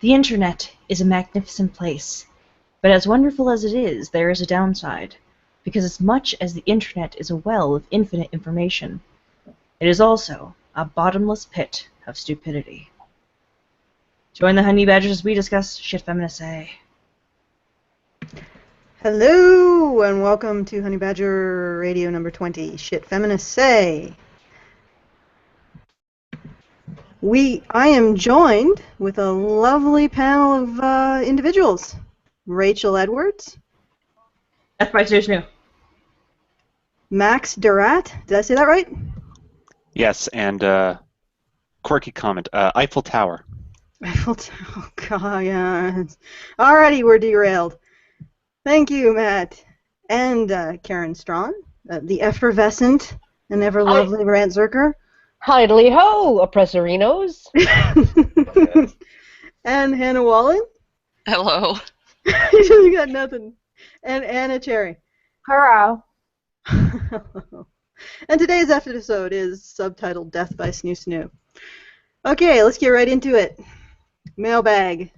The internet is a magnificent place, but as wonderful as it is, there is a downside, because as much as the internet is a well of infinite information, it is also a bottomless pit of stupidity. Join the Honey Badgers as we discuss shit feminists say. Hello, and welcome to Honey Badger Radio number 20, Shit Feminists Say. I am joined with a lovely panel of individuals. Rachel Edwards. Death by Snoo. Max Durat. Did I say that right? Yes, and quirky comment, Eiffel Tower. Eiffel Tower. Oh, God, yeah. Alrighty, we're derailed. Thank you, Matt. And Karen Strawn, the effervescent and ever lovely Rant Zerker. Hidely ho, oppressorinos. And Hannah Wallen. Hello. You got nothing. And Anna Cherry. Hello. And today's episode is subtitled Death by Snoo Snoo. Okay, let's get right into it. Mailbag.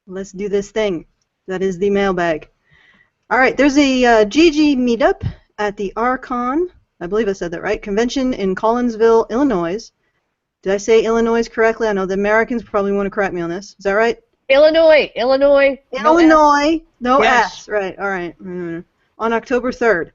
Let's do this thing. That is the mailbag. Alright, there's a GG meetup at the Archon, I believe I said that right, convention in Collinsville, Illinois. Did I say Illinois correctly? I know the Americans probably want to correct me on this. Is that right? Illinois. No Yes. S. Right, alright. On October 3rd.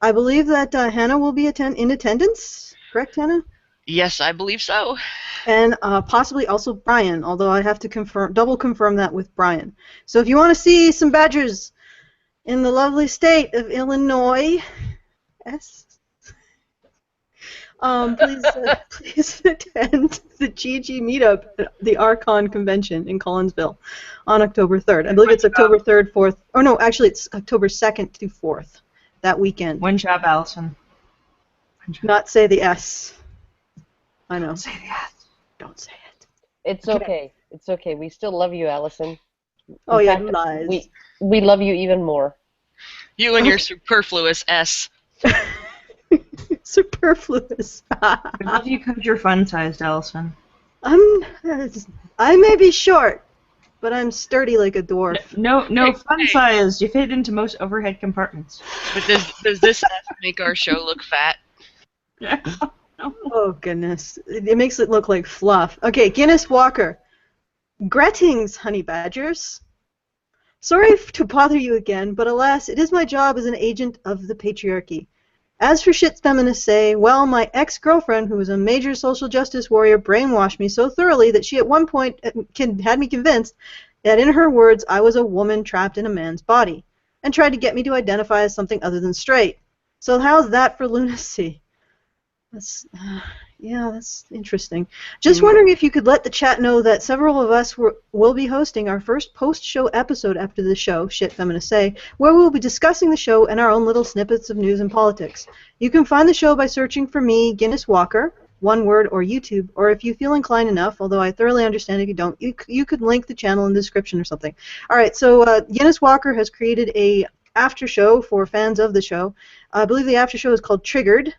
I believe that Hannah will be in attendance. Correct, Hannah? Yes, I believe so. And possibly also Brian, although I have to double confirm that with Brian. So if you want to see some Badgers in the lovely state of Illinois, please attend the GG meetup at the Archon convention in Collinsville on October 3rd. I believe it's October 3rd, 4th. Oh no, actually it's October 2nd to 4th, that weekend. One job, Allison. Not say the S. I know. Don't say the S. Don't say it. It's okay. It's okay. We still love you, Allison. Oh In yeah, fact, lies. We love you even more. You and your superfluous S. Superfluous. I love you because you're fun-sized, Allison. I may be short, but I'm sturdy like a dwarf. No, fun-sized. You fit into most overhead compartments. But does this S make our show look fat? Yeah. Oh, goodness. It makes it look like fluff. Okay, Guinness Walker. Greetings, honey badgers. Sorry to bother you again, but alas, it is my job as an agent of the patriarchy. As for shit feminists say, well, my ex-girlfriend, who was a major social justice warrior, brainwashed me so thoroughly that she at one point had me convinced that, in her words, I was a woman trapped in a man's body, and tried to get me to identify as something other than straight. So how's that for lunacy? That's interesting. Just wondering if you could let the chat know that several of us will be hosting our first post-show episode after the show, Shit Feminists Say, where we'll be discussing the show and our own little snippets of news and politics. You can find the show by searching for me, Guinness Walker, one word, or YouTube, or if you feel inclined enough, although I thoroughly understand if you don't, you could link the channel in the description or something. Alright, so Guinness Walker has created a after show for fans of the show. I believe the after show is called Triggered.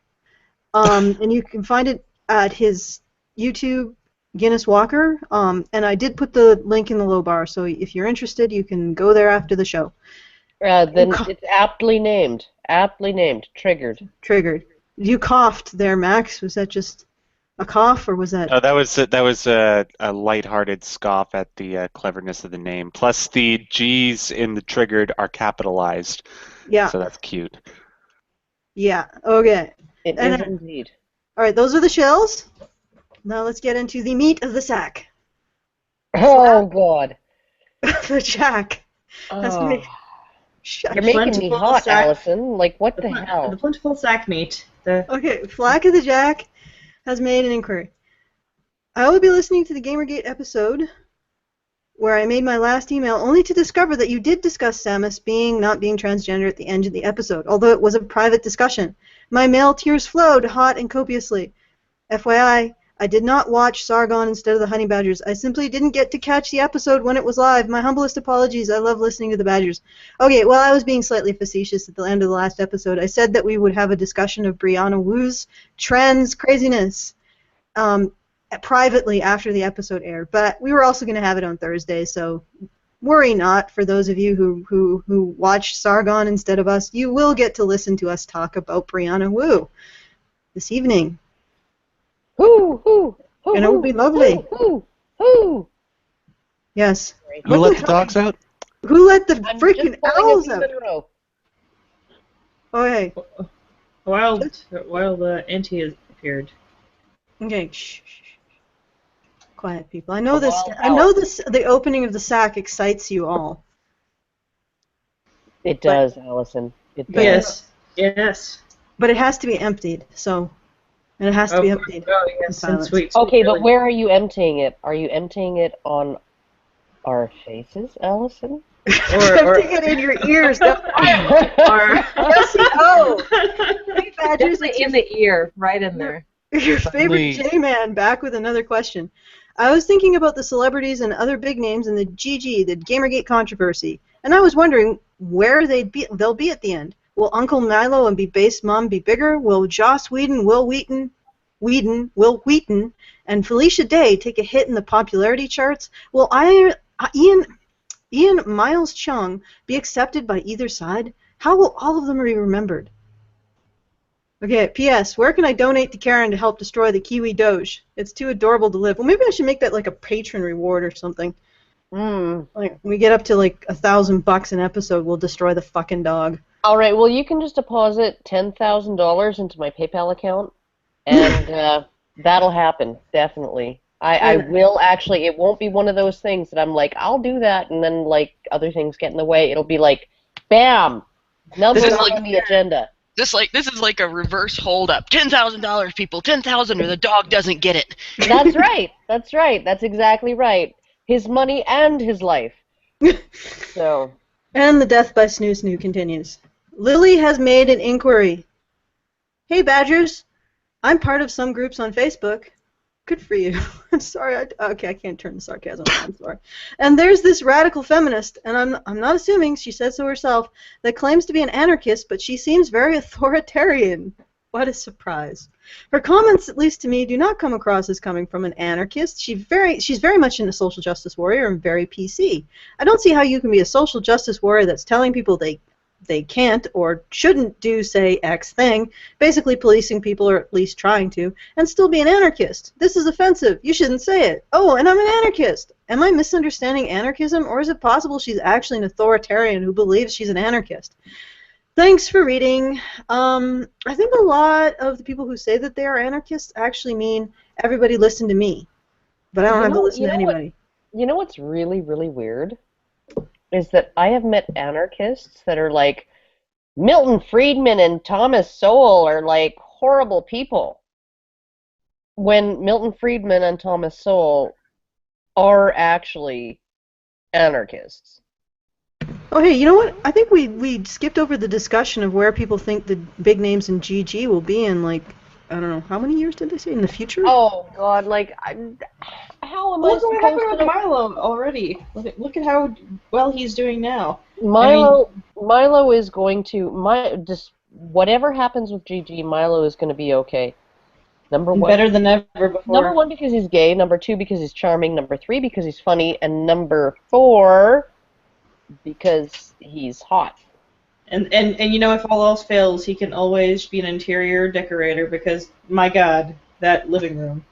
And you can find it at his YouTube, Guinness Walker, and I did put the link in the low bar, so if you're interested, you can go there after the show. Then it's aptly named, Triggered. Triggered. You coughed there, Max. Was that just a cough, or was that... Oh, that was a lighthearted scoff at the cleverness of the name. Plus, the G's in the Triggered are capitalized. Yeah. So that's cute. Yeah, okay. It is indeed. Alright, those are the shells. Now let's get into the meat of the sack. Oh, God. The jack. Oh. You're making me hot, sack. Allison. Like, what the hell? The plentiful sack meat. Okay, Flack of the Jack has made an inquiry. I will be listening to the Gamergate episode where I made my last email only to discover that you did discuss Samus not being transgender at the end of the episode, although it was a private discussion. My male tears flowed hot and copiously. FYI, I did not watch Sargon instead of the Honey Badgers. I simply didn't get to catch the episode when it was live. My humblest apologies. I love listening to the Badgers. Okay, well, I was being slightly facetious at the end of the last episode. I said that we would have a discussion of Brianna Wu's trans craziness. privately after the episode aired, but we were also going to have it on Thursday, so worry not. For those of you who watched Sargon instead of us, you will get to listen to us talk about Brianna Wu this evening. Hoo. And it will be lovely. Hoo. Yes. Who let the dogs out? Who let the I'm freaking just pulling owls a few out? in a row. Okay. While the Auntie has appeared. Okay. Shh. Quiet, people. I know A this. wild I know owl. this. The opening of the sack excites you all. It does, Allison. It does. Yes. But it has to be emptied, so. And it has to be emptied. Oh, in yes, silence. and sweet. Okay, but really- where are you emptying it? Are you emptying it on our faces, Allison? Emptying it in your ears. or Oh! Hey, Badgers, Definitely in the ear, right in there. your favorite Suddenly- J-Man back with another question. I was thinking about the celebrities and other big names in the GG, the Gamergate controversy, and I was wondering where they'll be at the end. Will Uncle Milo and Base Mom be bigger? Will Joss Whedon, Will Wheaton, and Felicia Day take a hit in the popularity charts? Will Ian Miles Chung be accepted by either side? How will all of them be remembered? Okay, P.S. Where can I donate to Karen to help destroy the Kiwi Doge? It's too adorable to live. Well, maybe I should make that like a patron reward or something. Like, when we get up to like $1,000 an episode, we'll destroy the fucking dog. All right, well, you can just deposit $10,000 into my PayPal account, and that'll happen, definitely. I will actually, it won't be one of those things that I'm like, I'll do that, and then, like, other things get in the way. It'll be like, bam, number This is one like- on the agenda. This is like a reverse holdup. $10,000, people. 10,000, or the dog doesn't get it. That's right. That's right. That's exactly right. His money and his life. So. And the death by Snoo Snoo continues. Lily has made an inquiry. Hey, Badgers. I'm part of some groups on Facebook. Good for you. I'm sorry. Okay, I can't turn the sarcasm on. I'm sorry. And there's this radical feminist, and I'm not assuming, she said so herself, that claims to be an anarchist, but she seems very authoritarian. What a surprise. Her comments, at least to me, do not come across as coming from an anarchist. She's very much a social justice warrior and very PC. I don't see how you can be a social justice warrior that's telling people they can't or shouldn't do, say, X thing, basically policing people or at least trying to, and still be an anarchist. This is offensive. You shouldn't say it. Oh, and I'm an anarchist. Am I misunderstanding anarchism, or is it possible she's actually an authoritarian who believes she's an anarchist? Thanks for reading. I think a lot of the people who say that they are anarchists actually mean everybody listen to me, but I don't have to listen to anybody. You know what's really, really weird? Is that I have met anarchists that are like, Milton Friedman and Thomas Sowell are like horrible people. When Milton Friedman and Thomas Sowell are actually anarchists. Oh, hey, you know what? I think we skipped over the discussion of where people think the big names in GG will be in, like, I don't know, how many years did they say? In the future? Oh, God, like, how am I Look what supposed happened to with know? Milo already. Look at how well he's doing now. Milo is going to, just whatever happens with GG, Milo is going to be okay. Number one. Better than ever before. Number one, because he's gay. Number two, because he's charming. Number three, because he's funny. And number four, because he's hot. And you know, if all else fails, he can always be an interior decorator because, my God, that living room.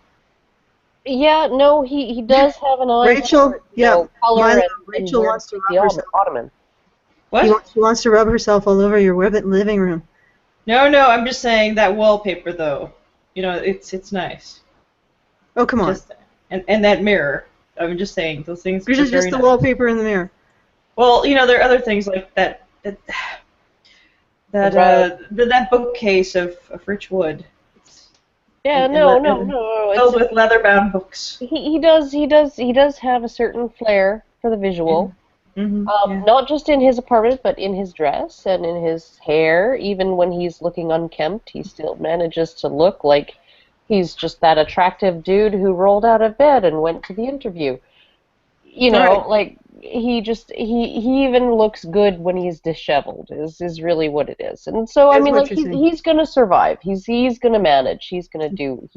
Yeah, no, he does have an eye Rachel, for, yeah, color Milo, and Rachel where wants to the rub herself. ottoman. What? She wants to rub herself all over your living room. No, I'm just saying that wallpaper, though. You know, it's nice. Oh, come on. Just, and that mirror. I'm just saying, those things Yours are is just very the nice. wallpaper in the mirror. Well, you know, there are other things like that bookcase of rich wood. Yeah, And no. Filled with leather-bound books. He does have a certain flair for the visual. Mm-hmm, yeah. Not just in his apartment, but in his dress and in his hair. Even when he's looking unkempt, he still manages to look like he's just that attractive dude who rolled out of bed and went to the interview. You know, Right. like he even looks good when he's disheveled. Is really what it is. And so I That's mean, what like you're saying. he's gonna survive. He's gonna manage. He's gonna do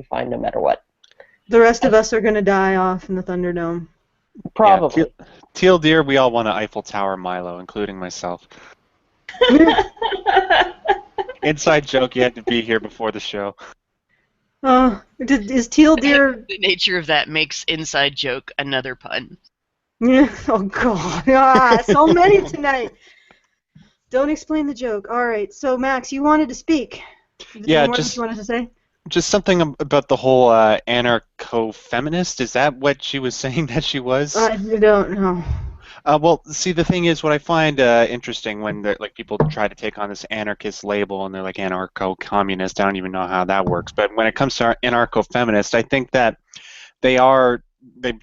fine no matter what. The rest of us are going to die off in the Thunderdome. Probably. Yeah, Teal Deer, we all want an Eiffel Tower Milo, including myself. Inside joke, you had to be here before the show. Is Teal Deer... The nature of that makes inside joke another pun. Oh, God. So many tonight. Don't explain the joke. All right. So, Max, you wanted to speak. Yeah, Any more that you wanted to say? Just something about the whole anarcho-feminist. Is that what she was saying that she was? I don't know. Well, see, the thing is, what I find interesting when like people try to take on this anarchist label and they're like anarcho-communist. I don't even know how that works. But when it comes to anarcho-feminist, I think that they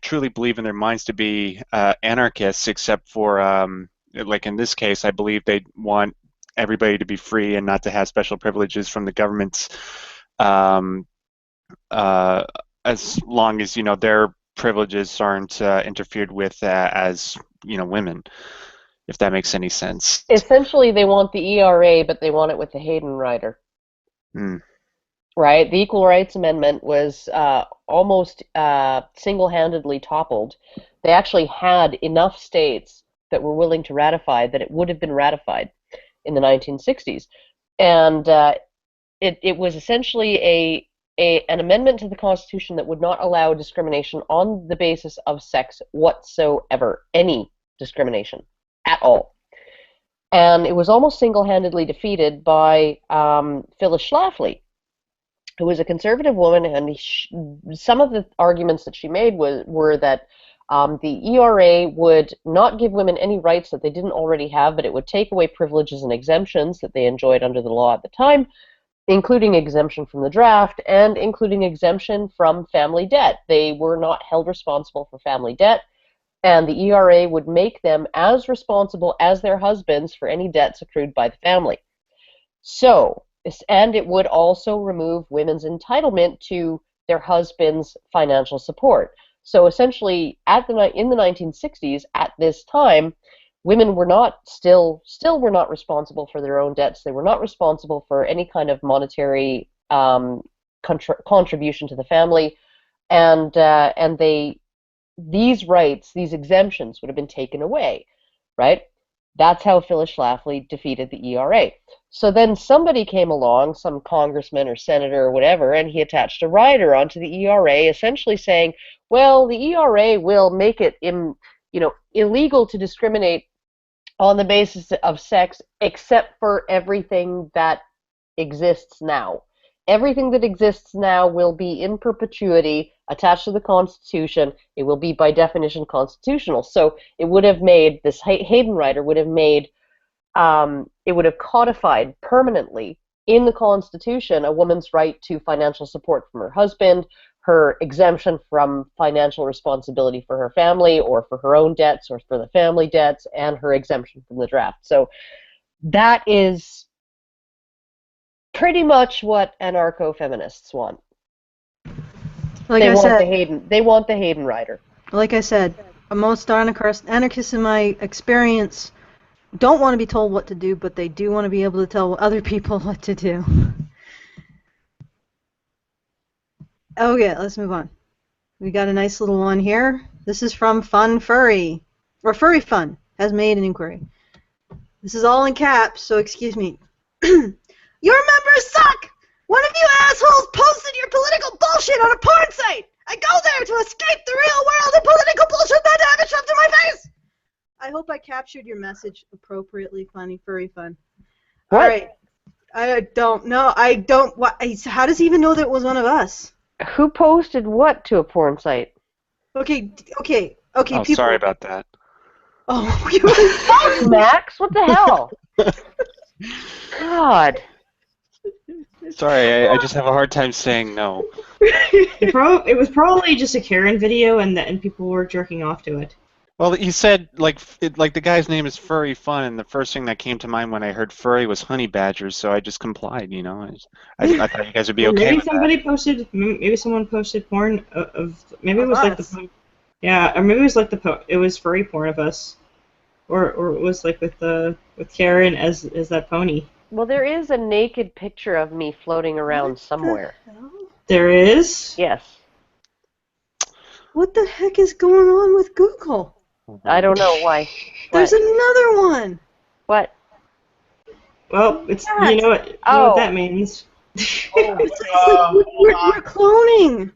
truly believe in their minds to be anarchists, except for like in this case, I believe they want everybody to be free and not to have special privileges from the government's. As long as their privileges aren't interfered with as women, if that makes any sense. Essentially, they want the ERA, but they want it with the Hayden Rider. Right? The Equal Rights Amendment was almost single-handedly toppled. They actually had enough states that were willing to ratify that it would have been ratified in the 1960s. And it was essentially an amendment to the Constitution that would not allow discrimination on the basis of sex whatsoever, any discrimination at all. And it was almost single-handedly defeated by Phyllis Schlafly, who was a conservative woman, and some of the arguments that she made were that the ERA would not give women any rights that they didn't already have, but it would take away privileges and exemptions that they enjoyed under the law at the time, including exemption from the draft and including exemption from family debt. They were not held responsible for family debt, and the ERA would make them as responsible as their husbands for any debts accrued by the family. So, and it would also remove women's entitlement to their husband's financial support. So essentially, in the 1960s, at this time, women were not still were not responsible for their own debts. They were not responsible for any kind of monetary contribution to the family, and these rights, these exemptions, would have been taken away, right? That's how Phyllis Schlafly defeated the ERA. So then somebody came along, some congressman or senator or whatever, and he attached a rider onto the ERA, essentially saying, well, the ERA will make it illegal to discriminate on the basis of sex, except for everything that exists now. Everything that exists now will be in perpetuity attached to the Constitution. It will be by definition constitutional. So it would have made, this Hayden Rider would have made, it would have codified permanently in the Constitution a woman's right to financial support from her husband, her exemption from financial responsibility for her family or for her own debts or for the family debts, and her exemption from the draft. So that is pretty much what anarcho-feminists want. They want the Hayden Rider. Like I said, most anarchists in my experience don't want to be told what to do, but they do want to be able to tell other people what to do. Okay, let's move on. We got a nice little one here. This is from Fun Furry, or Furry Fun, has made an inquiry. This is all in caps, so excuse me. Your members suck! One of you assholes posted your political bullshit on a porn site! I go there to escape the real world and political bullshit that I have it shoved in my face! I hope I captured your message appropriately, Funny Furry Fun. What? All right. I don't know. How does he even know that it was one of us? Who posted what to a porn site? Okay, Oh, people. sorry about that. Oh, Max, what the hell? God. Sorry, I just have a hard time saying no. It was probably just a Karen video, and people were jerking off to it. Well, you said like the guy's name is Furry Fun, and the first thing that came to mind when I heard furry was honey badgers, so I just complied. I thought you guys would be okay. Maybe with somebody that. posted. Maybe someone posted porn of. Maybe it was like the. Yeah, or maybe it was like it was furry porn of us, or it was like with Karen as that pony. Well, there is a naked picture of me floating around somewhere. There is? Yes. What the heck is going on with Google? I don't know why. There's What? another one. What? Well, it's Yes. you know what Oh. that means. It's like we're cloning.